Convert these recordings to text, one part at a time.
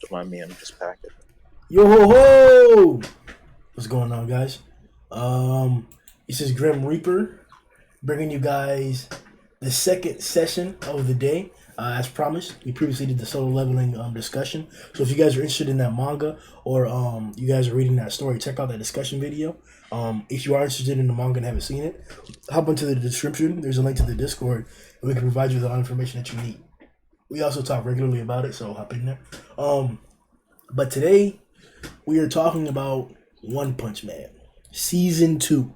Don't mind me, I'm just packing. Yo ho ho! What's going on, guys? This is Grim Reaper bringing you guys the second session of the day. As promised, we previously did the solo leveling discussion. So if you guys are interested in that manga or you guys are reading that story, check out that discussion video. If you are interested in the manga and haven't seen it, hop into the description. There's a link to the Discord, and we can provide you with all the information that you need. We also talk regularly about it, so hop in there. But today we are talking about One Punch Man, season 2.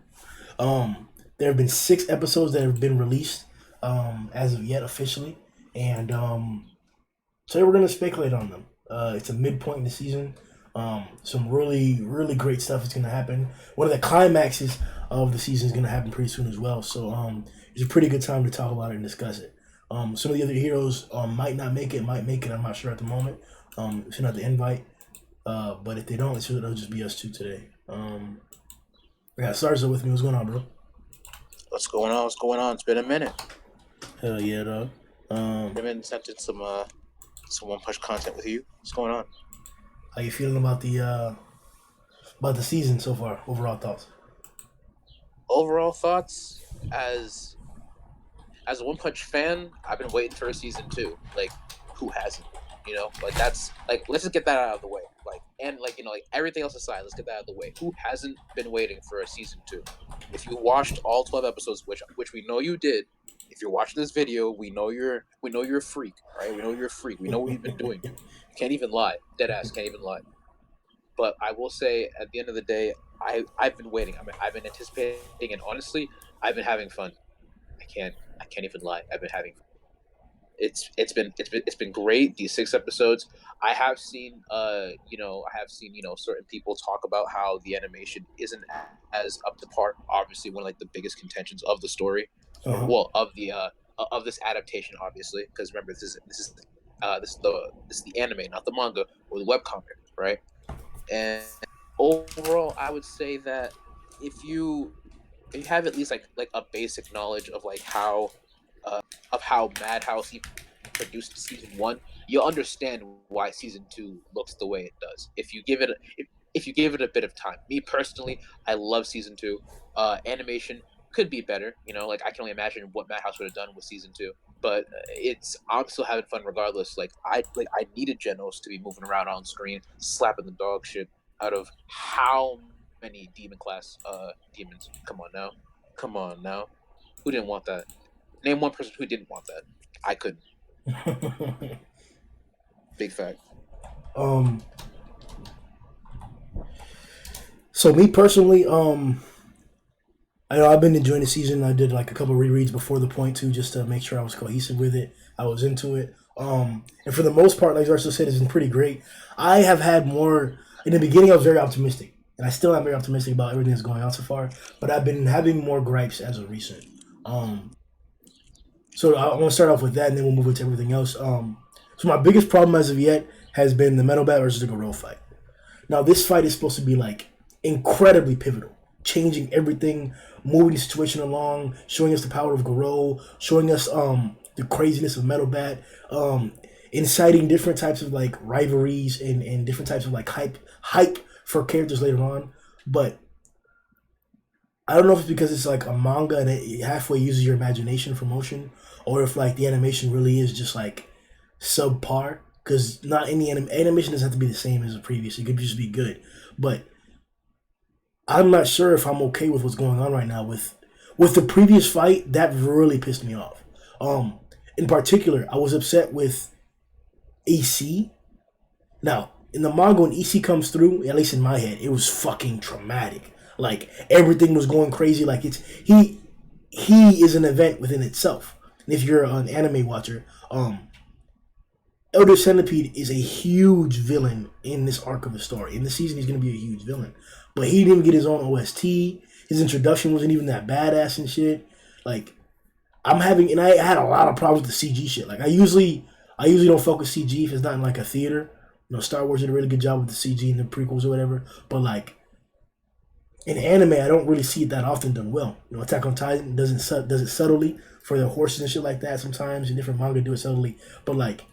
There have been 6 episodes that have been released as of yet officially, and today we're going to speculate on them. It's a midpoint in the season. Some really, really great stuff is going to happen. One of the climaxes of the season is going to happen pretty soon as well. So it's a pretty good time to talk about it and discuss it. Some of the other heroes might not make it, might make it. I'm not sure at the moment. Send out the invite. But if they don't, it'll just be us two today. I got Sarza with me. What's going on, bro? What's going on? What's going on? It's been a minute. Hell yeah, dog. I've been attempting some One Punch content with you. What's going on? How you feeling about the season so far? Overall thoughts? Overall thoughts as a One Punch fan, I've been waiting for a season 2. Like, who hasn't? You know, like that's like let's just get that out of the way. Like everything else aside, let's get that out of the way. Who hasn't been waiting for a season 2? If you watched all 12 episodes, which we know you did, if you're watching this video, we know you're a freak, right? We know you're a freak. We know what you've been doing. You can't even lie. Dead ass can't even lie. But I will say, at the end of the day, I've been waiting. I mean, I've been anticipating, and honestly, I've been having fun. I can't even lie. I've been having fun. It's been great. These 6 episodes, I have seen certain people talk about how the animation isn't as up to par. Obviously, one of like the biggest contentions of the story, or well, of this adaptation, obviously, because remember this is the anime, not the manga or the webcomic, right? And overall, I would say that if you have at least like a basic knowledge of like how Madhouse even produced season 1, you'll understand why season 2 looks the way it does. If you give it a bit of time. Me personally, I love season 2. Animation could be better, like I can only imagine what Madhouse would have done with season 2. But I'm still having fun regardless. I needed Genos to be moving around on screen, slapping the dog shit out of how many demon class demons. Come on now. Who didn't want that? Name one person who didn't want that. I couldn't. Big fact. um. So me personally, I know I've been enjoying the season. I did like a couple rereads before the point too, just to make sure I was cohesive with it. I was into it. And for the most part, like Zarso said, it's been pretty great. I have had more in the beginning. I was very optimistic, and I still am very optimistic about everything that's going on so far. But I've been having more gripes as of recent. So I want to start off with that, and then we'll move into everything else. So my biggest problem as of yet has been the Metal Bat versus the Gorilla fight. Now this fight is supposed to be like incredibly pivotal, changing everything, moving the situation along, showing us the power of Garo, showing us the craziness of Metal Bat, inciting different types of like rivalries and different types of like hype for characters later on. But I don't know if it's because it's like a manga and it halfway uses your imagination for motion, or if like the animation really is just like subpar. Because not any animation doesn't have to be the same as the previous. It could just be good, but I'm not sure if I'm okay with what's going on right now with the previous fight. That really pissed me off. In particular, I was upset with AC. Now, in the manga, when EC comes through, at least in my head, it was fucking traumatic. Like everything was going crazy. Like he is an event within itself. And if you're an anime watcher, Elder Centipede is a huge villain in this arc of the story. In the season, he's going to be a huge villain. But he didn't even get his own OST. His introduction wasn't even that badass and shit. Like, I had a lot of problems with the CG shit. Like, I usually don't fuck with CG if it's not in like a theater. Star Wars did a really good job with the CG in the prequels or whatever. But like, in anime, I don't really see it that often done well. Attack on Titan does it subtly for the horses and shit like that sometimes, and different manga do it subtly. But like,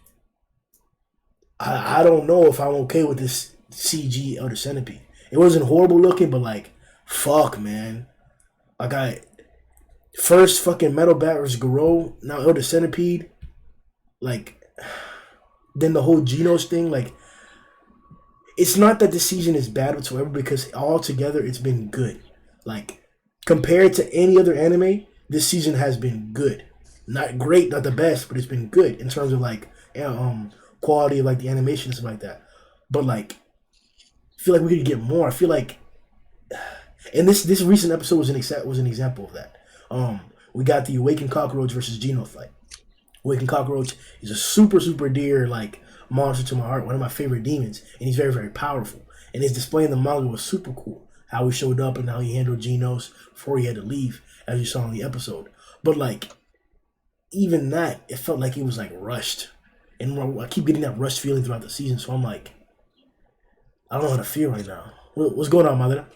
I don't know if I'm okay with this CG Elder Centipede. It wasn't horrible looking, but like, fuck, man. Like I first fucking Metal Bat versus Garo, now Elder Centipede. Like, then the whole Genos thing. Like, it's not that the season is bad whatsoever because altogether it's been good. Like, compared to any other anime, this season has been good. Not great, not the best, but it's been good in terms of like quality of like the animation and stuff like that. But like, I feel like we could get more. I feel like, and this recent episode was an example of that. We got the Awakened Cockroach versus Geno fight. Awakened Cockroach is a super dear like monster to my heart, one of my favorite demons, and he's very powerful. And his display in the manga was super cool. How he showed up and how he handled Genos before he had to leave, as you saw in the episode. But like, even that, it felt like it was like rushed, and I keep getting that rushed feeling throughout the season. So I'm like, I don't know how to feel right now. What's going on, mother?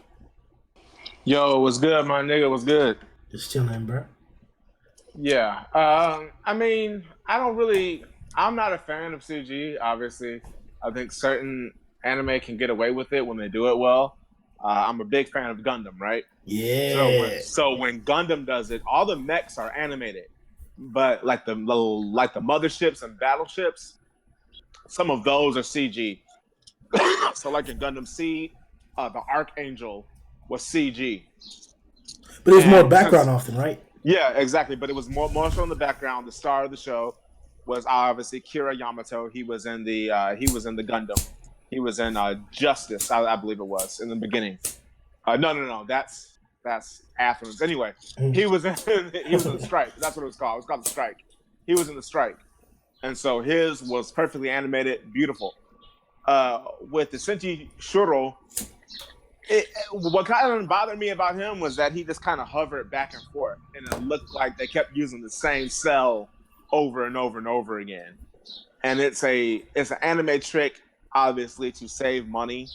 Yo, what's good, my nigga? What's good? Just chilling, bro. Yeah. I mean, I don't really. I'm not a fan of CG. Obviously, I think certain anime can get away with it when they do it well. I'm a big fan of Gundam, right? Yeah. So when Gundam does it, all the mechs are animated, but like the motherships and battleships, some of those are CG. So like in Gundam Seed, the Archangel was CG, But there's more and background since often, right? yeah, exactly. But it was more so in the background. The star of the show was obviously Kira Yamato. He was in the Gundam. He was in Justice, I believe it was in the beginning. No. That's Athens. Anyway, he was in he was in the Strike. That's what it was called. It was called the Strike. He was in the Strike, and so his was perfectly animated, beautiful. With the Senshi Shuro, what kind of bothered me about him was that he just kind of hovered back and forth, and it looked like they kept using the same cell over and over and over again. And it's an anime trick, obviously, to save money.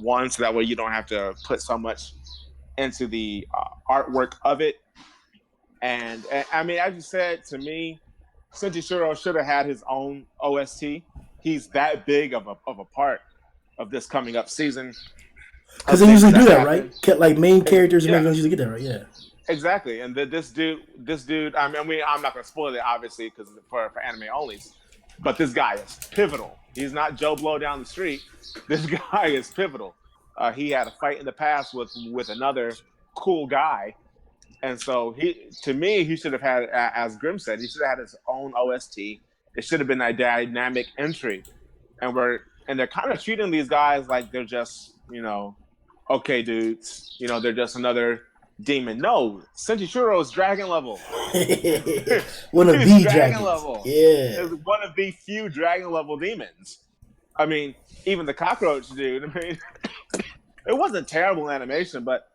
One, so that way you don't have to put so much into the artwork of it. And I mean, as you said to me, Senjishiro should have had his own OST. He's that big of a part of this coming up season Because of they things usually do that that, right? happen. Like main characters and Yeah, Americans usually get that, right? Yeah. exactly. And this dude. I mean, I'm not gonna spoil it, obviously, because for anime onlys. But this guy is pivotal. He's not Joe Blow down the street. This guy is pivotal. He had a fight in the past with another cool guy, and so to me, he should have had, as Grim said, he should have had his own OST. It should have been a dynamic entry, and they're kind of treating these guys like they're just okay dudes. They're just another demon. No, Senshishiro is dragon level. One of He's the dragon dragons. level. Yeah. Is one of the few dragon level demons. I mean, even the cockroach dude. I mean, it wasn't terrible animation, but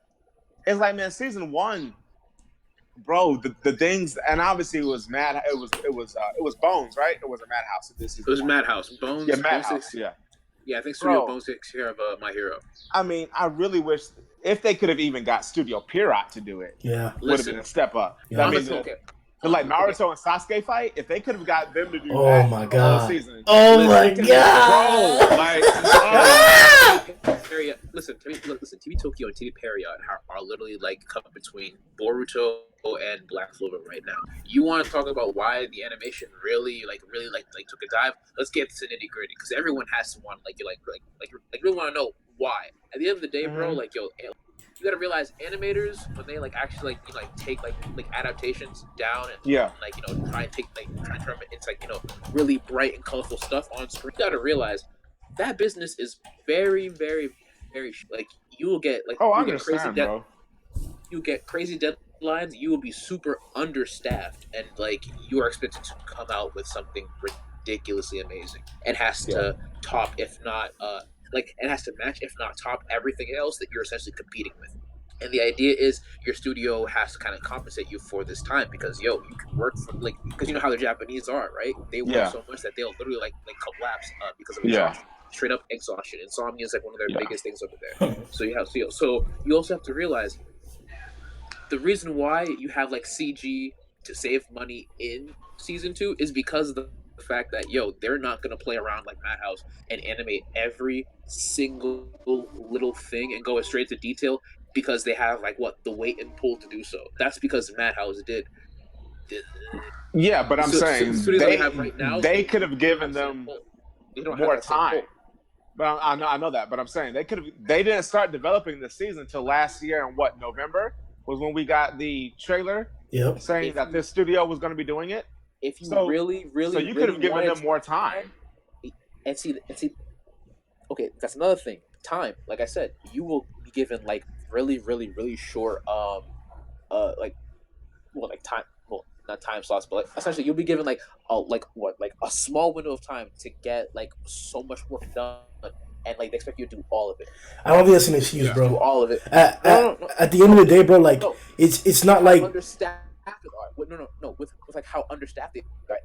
it's like, man, season one, bro, the things, and obviously it was mad. It was Bones, right? It was a Madhouse. This It season was one. Madhouse. Yeah, Bones Madhouse. takes, Yeah, yeah, I think Studio bro. Bones takes care of My Hero. I mean, I really wish if they could have even got Studio Pierrot to do it, Yeah. would have been Listen, a step up. I Yeah. mean, honestly, okay, the like okay. Naruto and Sasuke fight, if they could have got them to do Oh that my for the whole god. season, Oh Listen, my it could have been, bro. god. Like, TV Period, TV Period. Listen, TV Tokyo and TV Period are literally like cut between Boruto and Black Clover right now. You want to talk about why the animation really took a dive? Let's get to nitty gritty because everyone has to want really want to know why. At the end of the day, bro, mm-hmm. like yo, you got to realize animators when they like actually take like adaptations down and Yeah. like try and turn it into like really bright and colorful stuff on screen. You got to realize that business is very like Oh, I you will get understand, bro. you get crazy deadlines. You will be super understaffed, and like you are expected to come out with something ridiculously amazing. It has Yeah. to top, if not it has to match, if not top, everything else that you're essentially competing with. And the idea is your studio has to kind of compensate you for this time because you can work for because you know how the Japanese are, right? They work Yeah. so much that they'll literally like collapse because of Yeah. exhaustion, straight up exhaustion. Insomnia is like one of their Yeah. biggest things over there. So you also have to realize the reason why you have like CG to save money in season two is because of fact that they're not gonna play around like Madhouse and animate every single little thing and go straight to detail because they have like what the weight and pull to do so. That's because Madhouse did. Yeah, but I'm The saying studios that we have right now they could don't have have given the same them pull. They don't have more that same time. pull. But I know that. But I'm saying they didn't start developing the season until last year, and what, November was when we got the trailer Yep. saying that this studio was going to be doing it. If you So really, so really, you could really have given wanted them more time. and see, okay, that's another thing. Time, like I said, you will be given like really, really, really short, like like time, well, not time slots, but like essentially you'll be given like a small window of time to get like so much work done, and like they expect you to do all of it. I don't think that's an excuse, Yeah. Do bro. all of it. At the end of the day, bro, like No. it's not How like understaffed they are. No. With like how understaffed they are.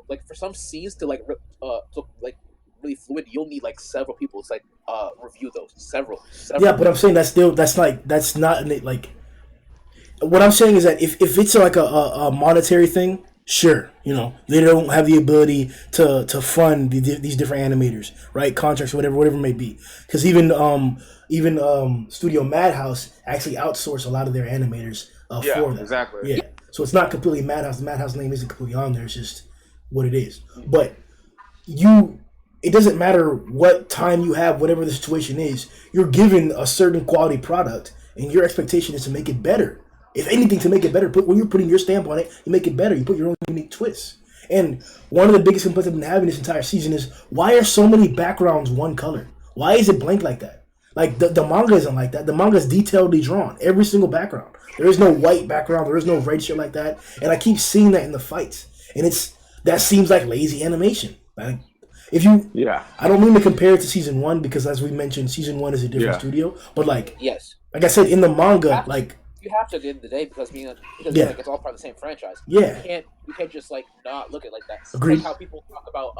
Like for some scenes to like to like really fluid, you'll need like several people to like review those. Several. yeah, but I'm saying that's not like what I'm saying is that if it's like a monetary thing, sure, they don't have the ability to fund these different animators, right? Contracts, whatever it may be. Because even Studio Madhouse actually outsource a lot of their animators Yeah, for that. exactly. Yeah, so it's not completely Madhouse. The Madhouse name isn't completely on there. It's just what it is. But you it doesn't matter what time you have, whatever the situation is, you're given a certain quality product and your expectation is to make it better. If anything, to make it better, when you're putting your stamp on it, you make it better. You put your own unique twists. And one of the biggest complaints I've been having this entire season is why are so many backgrounds one color? Why is it blank like that? Like the manga isn't like that. The manga is detailedly drawn. Every single background. There is no white background. There is no red shit like that. And I keep seeing that in the fights. And that seems like lazy animation. Like if you, Yeah. I don't mean to compare it to season one because as we mentioned, season one is a different studio. But yes, like I said in the manga, you have to at the end of the day because Yeah. like it's all part of the same franchise. Yeah. You can't just like not look at it like that. Agreed. Like how people talk about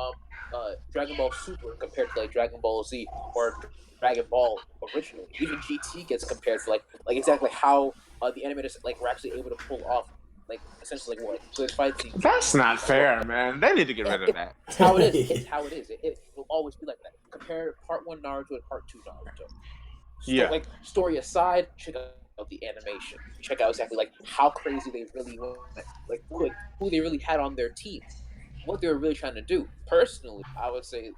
Dragon Ball Super compared to like Dragon Ball Z or Dragon Ball originally. Even GT gets compared to like exactly how the animators like were actually able to pull off like essentially like what good fight scenes. That's not fair, man. They need to get rid of that. It's how it is. It's how it is. It will always be like that. Compare part 1 Naruto and part 2 Naruto. Yeah. Like story aside, check out the animation. Check out exactly like how crazy they really went, like who they really had on their team, what they were really trying to do. Personally, I would say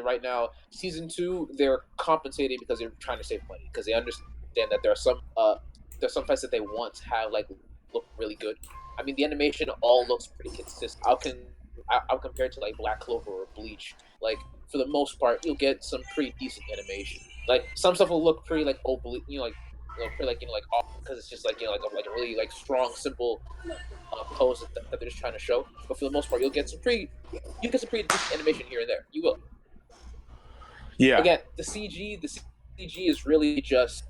right now, season 2 they're compensating because they're trying to save money because they understand that there are some fights that they want to have like look really good. I mean, the animation all looks pretty consistent. I'll compare it to like Black Clover or Bleach. Like for the most part, you'll get some pretty decent animation. Like some stuff will look pretty like pretty like off because it's just like like a really like strong, simple pose that they're just trying to show. But for the most part, you'll get some pretty decent animation here and there. You will. Yeah. Again, the CG is really just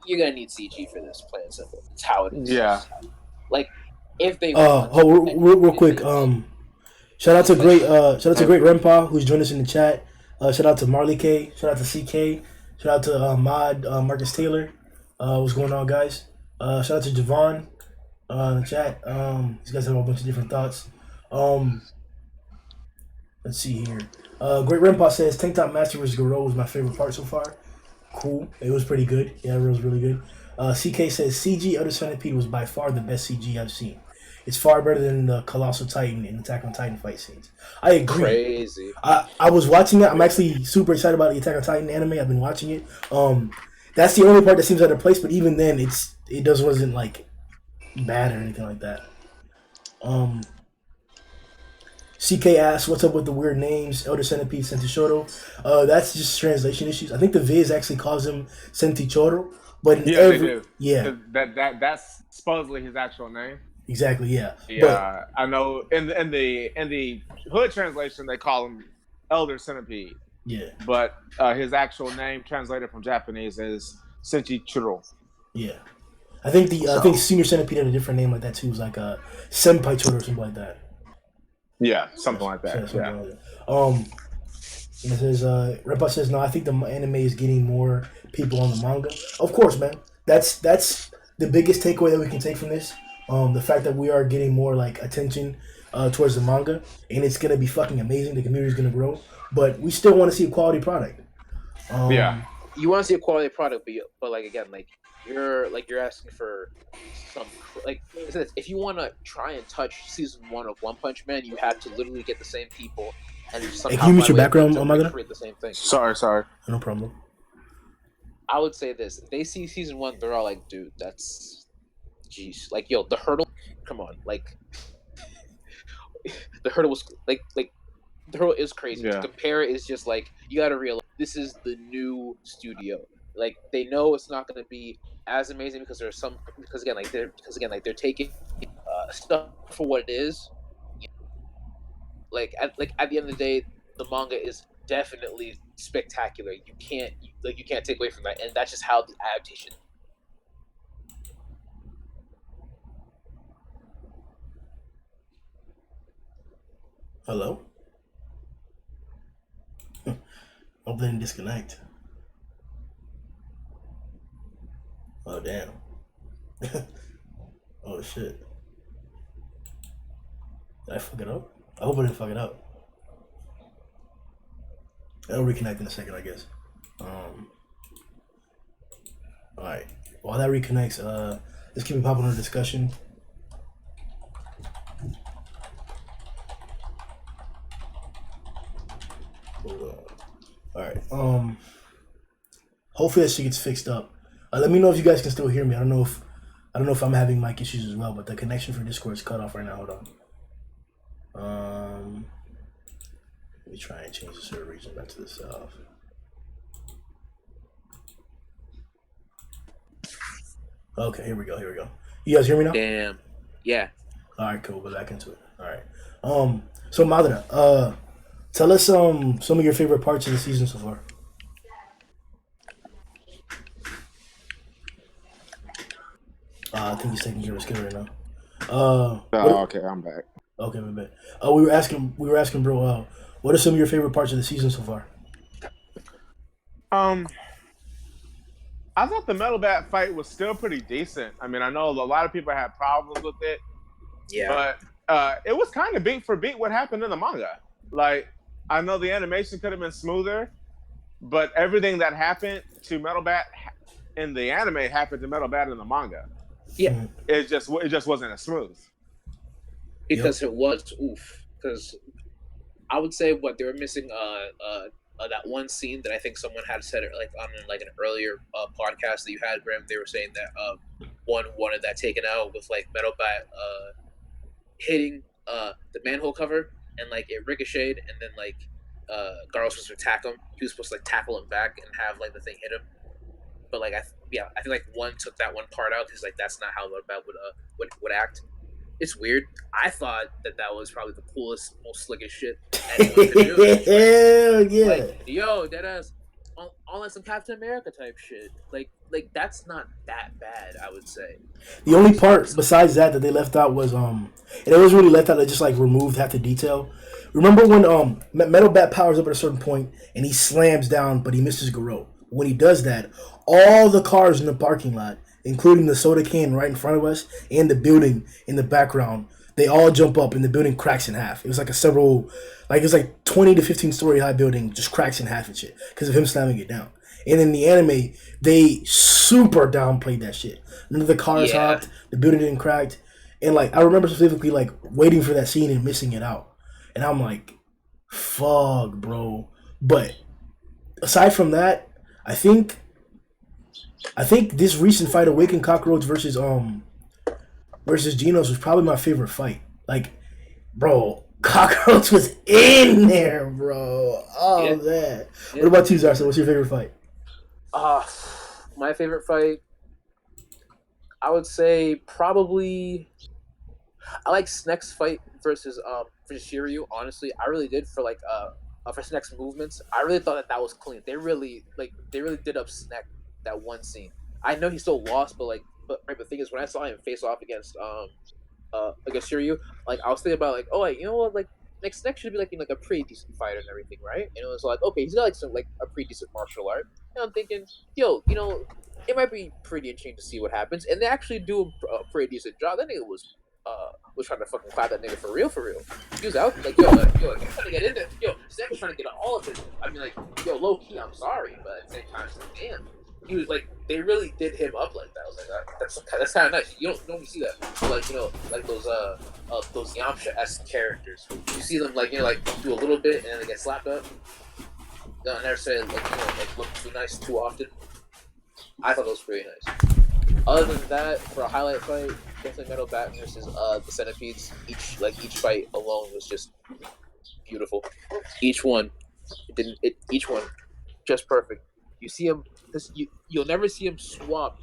you're gonna need CG for this, plain and simple. It's how it is. Yeah. Like if they real quick, shout out to great Rempa who's joined us in the chat. Shout out to Marley K. Shout out to CK. Shout out to Mod Marcus Taylor. What's going on, guys? Shout out to Javon in the chat. These guys have a bunch of different thoughts. Let's see here. Great Rempa says Tank Top Master vs. Garo was my favorite part so far. Cool. It was pretty good. Yeah, it was really good. CK says CG Other Centipede was by far the best CG I've seen. It's far better than the Colossal Titan and Attack on Titan fight scenes. I agree. Crazy. I was watching it. I'm actually super excited about the Attack on Titan anime. I've been watching it. That's the only part that seems out of place. But even then, it wasn't like bad or anything like that. CK asks, "What's up with the weird names? Elder Centipede, Sentichoro." That's just translation issues. I think the Viz actually calls him Sentichoro, but they do. Yeah, that's supposedly his actual name. Exactly. Yeah. Yeah, I know. In the hood translation, they call him Elder Centipede. Yeah. But his actual name, translated from Japanese, is Sentichiro. Yeah. I think I think Senior Centipede had a different name like that too. It was like a Senpai Choro or something like that. Yeah, something like that. Something like that. It says Repa says no. I think the anime is getting more people on the manga. Of course, man. That's the biggest takeaway that we can take from this. The fact that we are getting more like attention towards the manga, and it's gonna be fucking amazing. The community is gonna grow, but we still want to see a quality product. Yeah. You want to see a quality product, but like again, you're asking for some like if you want to try and touch season 1 of One Punch Man, you have to literally get the same people and Hey, can somehow you mute find a your way for them background, to Madara? recreate the same thing. Sorry. No problem. I would say this: if they see season 1, they're all like, "Dude, that's jeez." Like, yo, the hurdle. Come on, like the hurdle was like the hurdle is crazy. To Yeah. compare it is just like you got to realize this is the new studio. Like they know it's not going to be as amazing because there's some because again they're taking stuff for what it is. At the end of the day, the manga is definitely spectacular. You can't take away from that, and that's just how the adaptation. Hello. Hope they didn't disconnect. Oh damn. Oh shit. Did I fuck it up? I hope I didn't fuck it up. I'll reconnect in a second, I guess. All right. While that reconnects, let's keep it popping on the discussion. Hold on. All right. Hopefully that shit gets fixed up. Let me know if you guys can still hear me. I don't know if I'm having mic issues as well, but the connection for Discord is cut off right now. Hold on. Let me try and change the server region back to the south. Okay, here we go. You guys hear me now? Damn. Yeah. All right, cool. We're back into it. All right. So Madara, tell us some of your favorite parts of the season so far. I think he's taking care of his kid right now. Okay, I'm back. Okay, my bad. We were asking, bro. What are some of your favorite parts of the season so far? I thought the Metal Bat fight was still pretty decent. I mean, I know a lot of people had problems with it, Yeah. but it was kind of beat for beat what happened in the manga. Like, I know the animation could have been smoother, but everything that happened to Metal Bat in the anime happened to Metal Bat in the manga. Yeah. It just wasn't as smooth. Because it was oof. Because I would say what they were missing that one scene that I think someone had said it like on like an earlier podcast that you had, Graham. They were saying that one wanted that taken out with like Metal Bat hitting the manhole cover and like it ricocheted and then like Garo was supposed to attack him. He was supposed to like tackle him back and have like the thing hit him. But like I think like one took that one part out because like that's not how Metal Bat would act. It's weird. I thought that was probably the coolest, most slickest shit anyone could do. Hell yeah! Like, yo, that ass on like some Captain America type shit. Like that's not that bad, I would say. The only part besides that they left out was and it was really left out. They just like removed half the detail. Remember when Metal Bat powers up at a certain point and he slams down, but he misses Garo. When he does that, all the cars in the parking lot, including the soda can right in front of us and the building in the background, they all jump up and the building cracks in half. It was like it was like 20 to 15 story high building just cracks in half and shit because of him slamming it down. And in the anime, they super downplayed that shit. None of the cars hopped, the building didn't crack. And like I remember specifically like waiting for that scene and missing it out. And I'm like, fuck, bro. But aside from that, I think this recent fight, Awakened Cockroach versus Genos, was probably my favorite fight. Like, bro, Cockroach was in there, bro. Oh man. What about you, Zarsa? What's your favorite fight? My favorite fight, I would say probably I like Snek's fight versus Shiryu. Honestly, I really did for like for Snek's movements. I really thought that was clean. They really did up Snek that one scene. I know he still lost, but the thing is when I saw him face off against Shiryu, like I was thinking about like, oh like, you know what, like Snek should be like a pretty decent fighter and everything, right? And it was like, okay, he's got like some like a pretty decent martial art. And I'm thinking, yo, you know, it might be pretty interesting to see what happens. And they actually do a pretty decent job. That nigga was was trying to fucking clap that nigga for real, for real. He was out like, yo, he's trying to get in there. Yo, Sam was trying to get all of it. I mean, like, yo, low key, I'm sorry, but at the same time, it's like, damn. He was like, they really did him up like that. I was like, that's kind of nice. You don't normally see that. So, like, like those Yamcha-esque characters. You see them like, like do a little bit and then they get slapped up. I never say like, like look too nice too often. I thought that was pretty nice. Other than that, for a highlight fight, definitely Metal Bat versus the Centipedes. Each fight alone was just beautiful. Each one, each one, just perfect. You see him, you'll never see him swap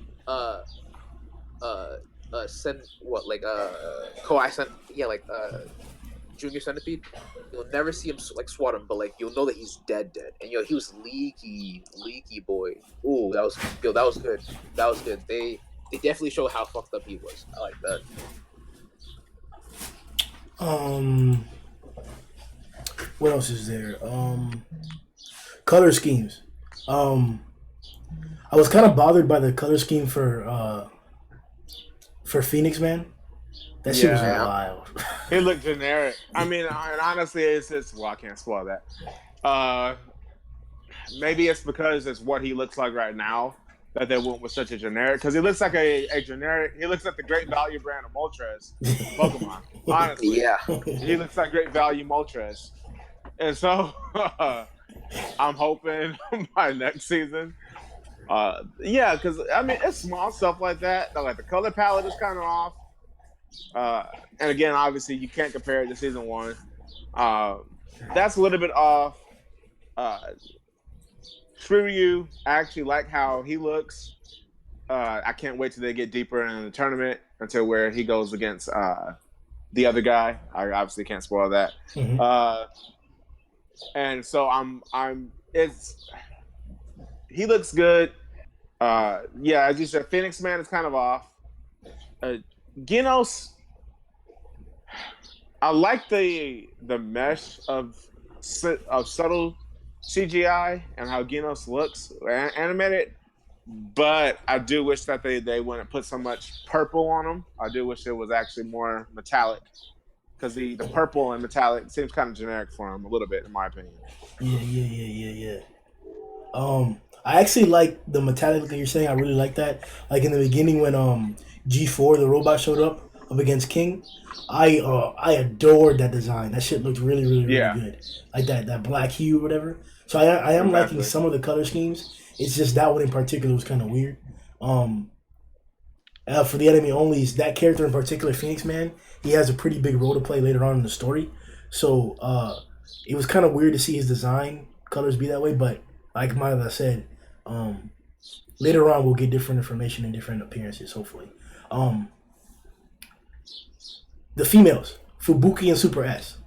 Junior Centipede. You'll never see him like swat him, but like you'll know that he's dead, and he was leaky boy. Ooh, that was good. That was good. They definitely show how fucked up he was. I like that. What else is there? Color schemes. I was kind of bothered by the color scheme for Phoenix Man. That shit was wild. It looked generic. I mean, and honestly, it's well, I can't spoil that. Maybe it's because it's what he looks like right now that they went with such a generic. Because he looks like a generic. He looks like the Great Value brand of Moltres, Pokemon. Honestly, yeah, he looks like Great Value Moltres, and so I'm hoping by next season. Because I mean, it's small stuff like that. Like the color palette is kind of off. And again, obviously, you can't compare it to season 1. That's a little bit off. Shiryu, I actually like how he looks. I can't wait till they get deeper in the tournament until where he goes against the other guy. I obviously can't spoil that. Mm-hmm. And so he looks good. As you said, Phoenix Man is kind of off. Genos, I like the mesh of subtle CGI and how Genos looks animated, but I do wish that they wouldn't put so much purple on him. I do wish it was actually more metallic, because the purple and metallic seems kind of generic for him a little bit, in my opinion. Yeah. I actually like the metallic look that you're saying. I really like that. Like in the beginning when G4 the robot showed up against King, I adored that design. That shit looked really good. Like that black hue or whatever. So I am liking some of the color schemes. It's just that one in particular was kind of weird. For the enemy onlys, that character in particular, Phoenix Man, he has a pretty big role to play later on in the story. So it was kind of weird to see his design colors be that way. But like Mila said, later on we'll get different information and different appearances, hopefully. The females, Fubuki and Super S,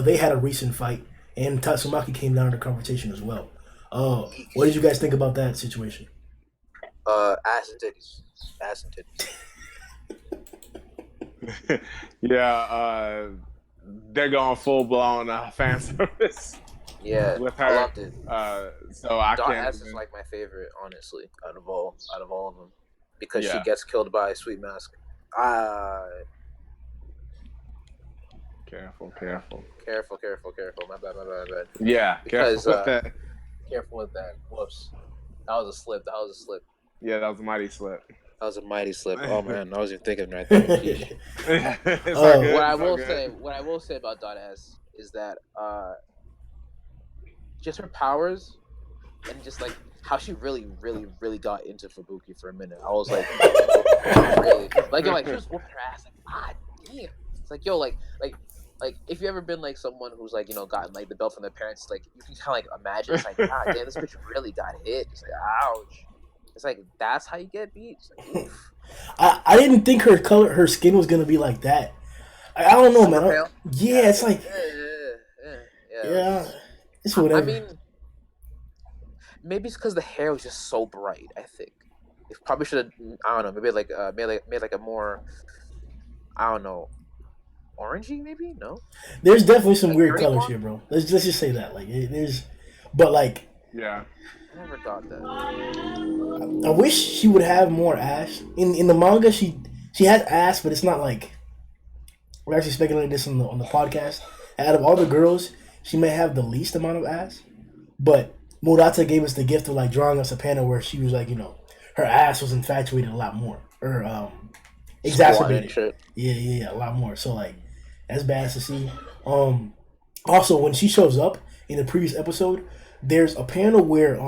they had a recent fight, and Tatsumaki came down to the conversation as well. What did you guys think about that situation? Ass and titties. They're going full blown fan service. Yeah, with her. I loved it. So I Dot can't. S is like my favorite, honestly, out of all of them, because she gets killed by a Sweet Mask. Careful. My bad. Yeah, because careful with that. Careful with that. Whoops. That was a slip. Yeah, that was a mighty slip. Oh man, I wasn't even thinking right there. It's all good. What I will say about Dot S is that just her powers and just like how she really got into Fubuki for a minute. I was like, really? Like she was whooping her ass. Like, God damn. It's like, yo, like if you ever been like someone who's like, gotten like the belt from their parents, like you can kind of like imagine. It's like, God damn, this bitch really got hit. It's like, ouch. It's like, that's how you get beat. It's like, oof. I didn't think her skin was gonna be like that. I don't know, man. Yeah, it's like, yeah. It's whatever. I mean, maybe it's because the hair was just so bright. I think it probably should have. I don't know. Maybe like made like a more, I don't know, orangey. Maybe no. There's definitely some weird colors here, bro. Let's just say that. Like there's, but like. Yeah. I never thought that. I wish she would have more ass in the manga. She has ass, but it's not like we're actually speculating this on the podcast. Out of all the girls, she may have the least amount of ass, but Murata gave us the gift of like drawing us a panel where she was like, her ass was infatuated a lot more, or Squat and exacerbated. shit. Yeah, a lot more. So like, that's bad to see. Um, Also, when she shows up in the previous episode, there's a panel where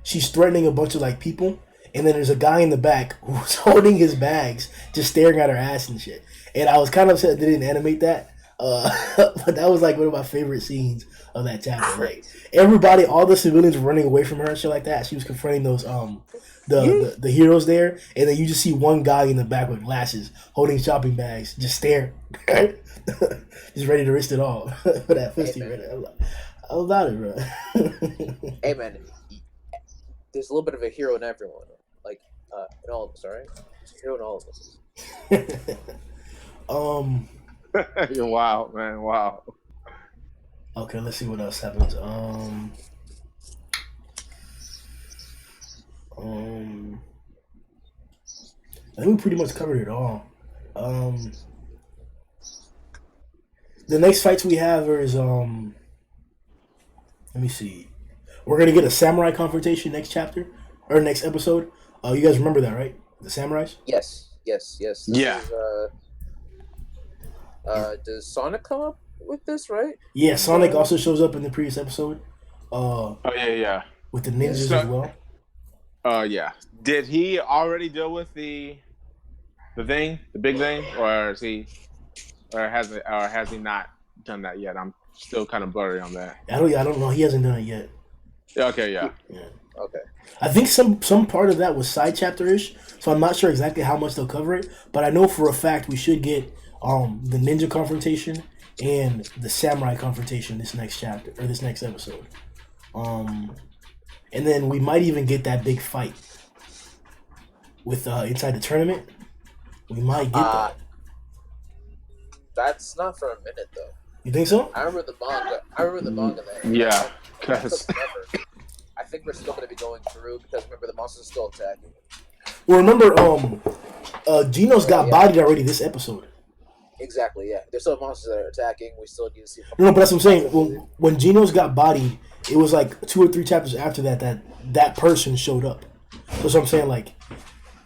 she's threatening a bunch of like people, and then there's a guy in the back who's holding his bags, just staring at her ass and shit. And I was kind of upset they didn't animate that. But that was like one of my favorite scenes of that chapter. Like everybody, all the civilians were running away from her and shit like that. She was confronting those the heroes there, and then you just see one guy in the back with glasses, holding shopping bags, just staring, just ready to risk it all for that pussy. Right? I was about it, bro. Hey man, there's a little bit of a hero in everyone. Like in all of us, alright? There's a hero in all of us. You're wild, man. Wow. Okay, let's see what else happens. I think we pretty much covered it all. The next fights we have is let me see. We're gonna get a samurai confrontation next chapter or next episode. You guys remember that, right? The samurais. Yes. This Yeah. is does Sonic come up with this, right? Yeah, Sonic also shows up in the previous episode. Oh yeah. With the ninjas So- as well. Yeah. Did he already deal with the thing, the big thing, or has he not done that yet? I'm still kind of blurry on that. I don't know. He hasn't done it yet. Okay, yeah. Okay. I think some part of that was side chapter ish, so I'm not sure exactly how much they'll cover it. But I know for a fact we should get the ninja confrontation and the samurai confrontation this next chapter or this next episode. And then we might even get that big fight with inside the tournament. We might get that. That's not for a minute though. You think so? I remember the manga that. Yeah, That because took forever. I think we're still going to be going through because remember the monsters are still attacking. Well, remember, Geno's got bodied already this episode. Exactly, yeah. There's still monsters that are attacking. We still need to see. No, but that's what I'm saying. When Geno's got bodied, it was like 2 or 3 chapters after that person showed up. So that's what I'm saying. Like,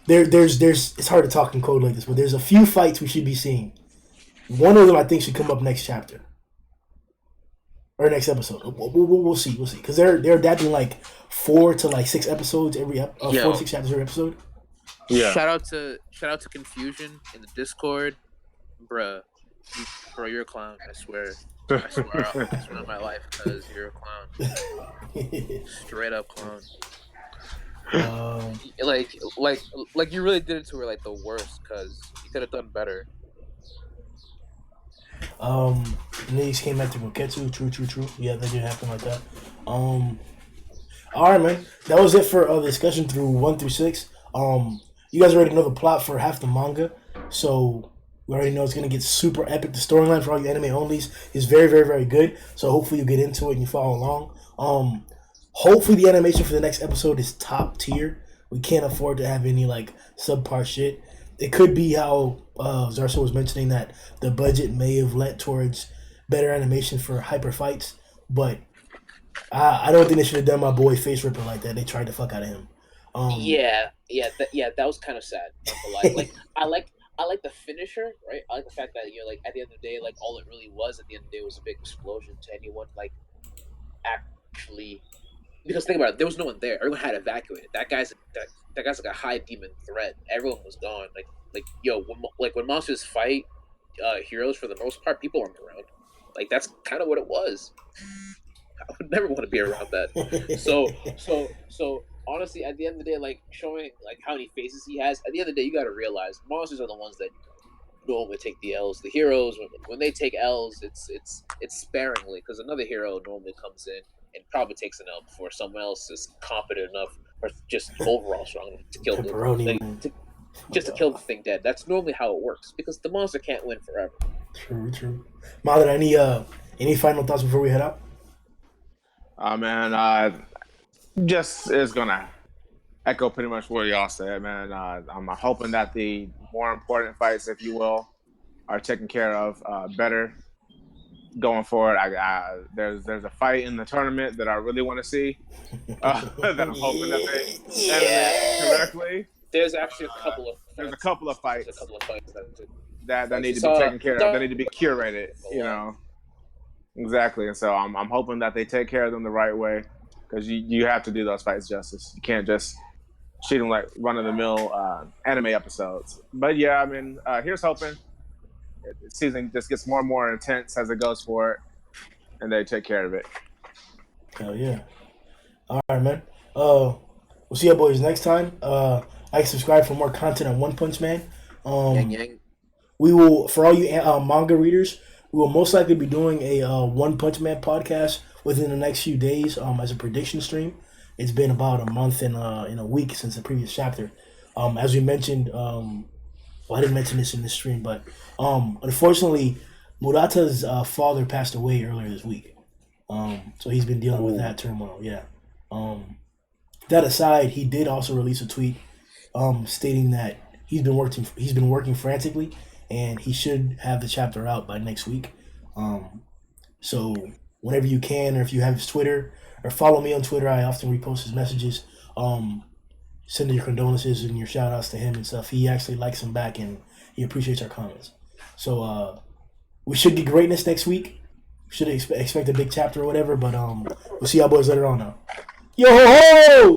there's it's hard to talk in code like this, but there's a few fights we should be seeing. One of them I think should come up next chapter or next episode. We'll see, because they're adapting like 4 to like 6 episodes every 4 to 6 chapters every episode. yeah. Shout out to Confusion in the Discord, bruh. You're a clown. I swear on my life, because you're a clown. Straight up clown. Like you really did it to her like the worst, because you could have done better. And then he came back to Goketsu. True. Yeah, that did happen like that. All right, man. That was it for the discussion through 1 through 6. You guys already know the plot for half the manga, so we already know it's gonna get super epic. The storyline for all the anime onlys is very, very, very good. So hopefully you get into it and you follow along. Hopefully the animation for the next episode is top tier. We can't afford to have any like subpar shit. It could be how Zarso was mentioning that the budget may have led towards better animation for hyper fights, but I don't think they should have done my boy Face Ripper like that. They tried to fuck out of him. That was kind of sad. Not to lie. Like I like the finisher, right? I like the fact that like at the end of the day, like all it really was at the end of the day was a big explosion to anyone like actually. Because think about it, there was no one there. Everyone had evacuated. That guy's like a high demon threat. Everyone was gone. When monsters fight heroes, for the most part, people aren't around. Like that's kind of what it was. I would never want to be around that. So honestly, at the end of the day, like showing like how many faces he has. At the end of the day, you got to realize monsters are the ones that normally take the L's. The heroes, when they take L's, it's sparingly, because another hero normally comes in and probably takes an L before someone else is competent enough or just overall strong enough to kill to kill the thing dead. That's normally how it works, because the monster can't win forever. True. Mother, any final thoughts before we head out? Man, just is gonna echo pretty much what y'all said, man. I'm hoping that the more important fights, if you will, are taken care of better going forward. There's a fight in the tournament that I really want to see. That I'm hoping that they animate Yeah. correctly. There's actually a couple of There's a fights. couple of There's a fights couple of fights that you need to be saw. taken care of. They need to be curated. You know, exactly. And so I'm hoping that they take care of them the right way, because you have to do those fights justice. You can't just treat them like run of the mill anime episodes. But yeah, I mean, here's hoping. The season just gets more and more intense as it goes forward, and they take care of it. Hell yeah. All right, man. We'll see you boys next time. Like, subscribe for more content on One Punch Man. Yang Yang. We will, for all you manga readers, we will most likely be doing a One Punch Man podcast within the next few days as a prediction stream. It's been about a month and in a week since the previous chapter. As we mentioned, well, I didn't mention this in this stream, but unfortunately, Murata's father passed away earlier this week. So he's been dealing with that turmoil. Yeah. That aside, he did also release a tweet stating that he's been working frantically, and he should have the chapter out by next week. So whenever you can, or if you have his Twitter, or follow me on Twitter, I often repost his messages. Send your condolences and your shout outs to him and stuff. He actually likes them back, and he appreciates our comments. So we should get greatness next week. Should expect a big chapter or whatever, but we'll see y'all boys later on now. Yo ho ho!